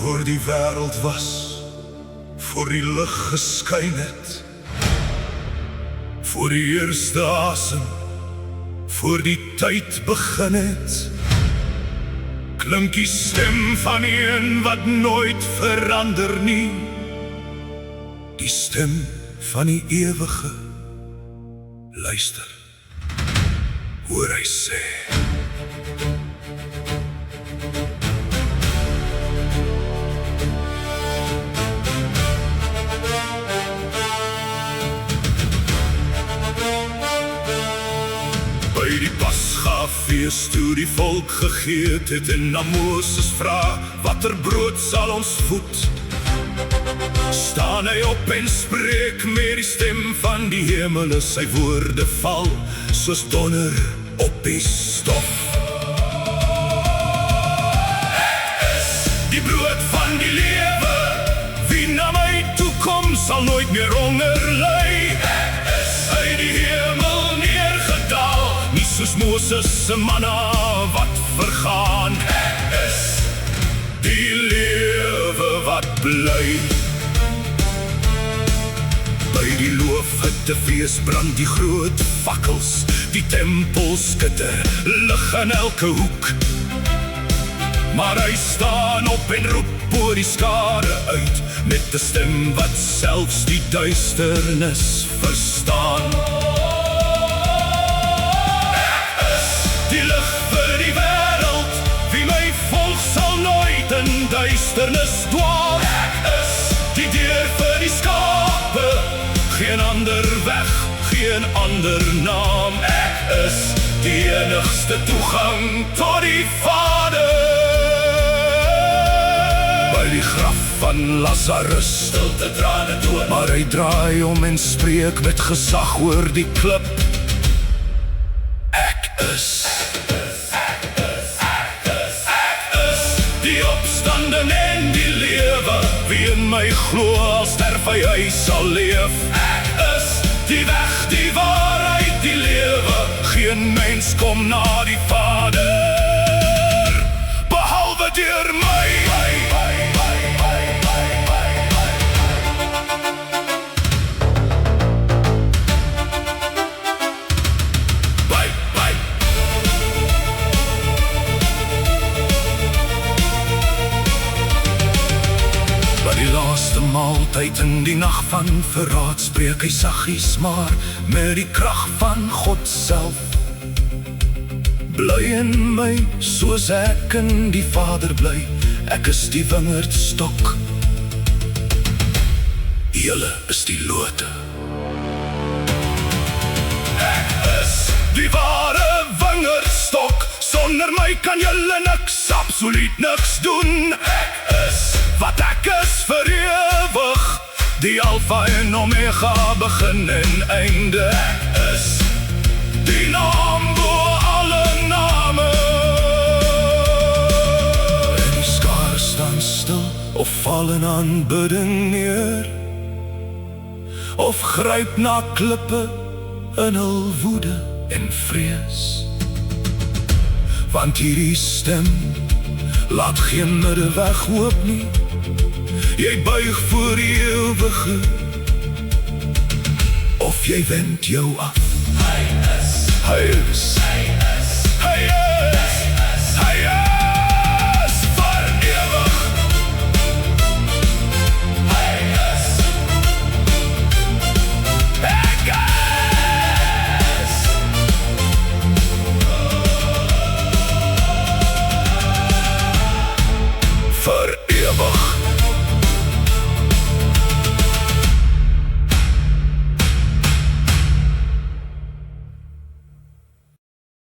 Voor die wêreld was, voor die lig geskyn het, voor die eerste asem, voor die tyd begin het, klink die stem van een wat nooit verander nie, die stem van die ewige. Luister, hoor hy sê: by die Pasgafees toe die volk gegeet het en na Moses vra, watter brood sal ons voed? Staan hy op en spreek met die stem van die hemel, sy woorde val soos donder op die stof. Ek is die brood van die lewe, wie na my toe kom sal nooit meer honger ly. Ek is uit die hemel neergedaal, nie soos Moses se manna wat vergaan. Ek is die lewe wat bly. By die loofhuttefees brand die groot fakkels, die tempel skitter, lig in elke hoek. Maar hy staan op en roep oor die skare uit, met 'n stem wat selfs die duisternis verstaan. Ek is die lig vir die wêreld, wie my volg sal nooit in duisternis dwaal. Ek is die deur vir die skape, geen ander weg, geen ander naam. Ek is die enigste toegang tot die Vader. By die graf van Lazarus stilte trane toon, maar hy draai om en spreek met gesag oor die klip. Ek is die opstanding en die lewe, wie in my glo al sterf hy sal leef. Ek is die weg, die waarheid, die lewe, geen mens kom na die Vader behalwe deur my. Maaltyd in die nag van verraad spreek hy saggies, maar met die krag van God self. Bly in my soos ek in die Vader bly, ek is die wingerdstok, julle is die lote. Ek is die ware wingerdstok, sonder my kan julle niks, absoluut niks doen. Ek is wat ek is vir ewig, die Alpha en Omega, begin en einde. Ek is die naam bo alle name. En die skare staan stil, of val in aanbidding neer, of gryp na klippe in hul woede en vrees. Want hierdie stem laat geen middeweg oop nie, jy buig voor die ewige, of jy wend jou af. Hy is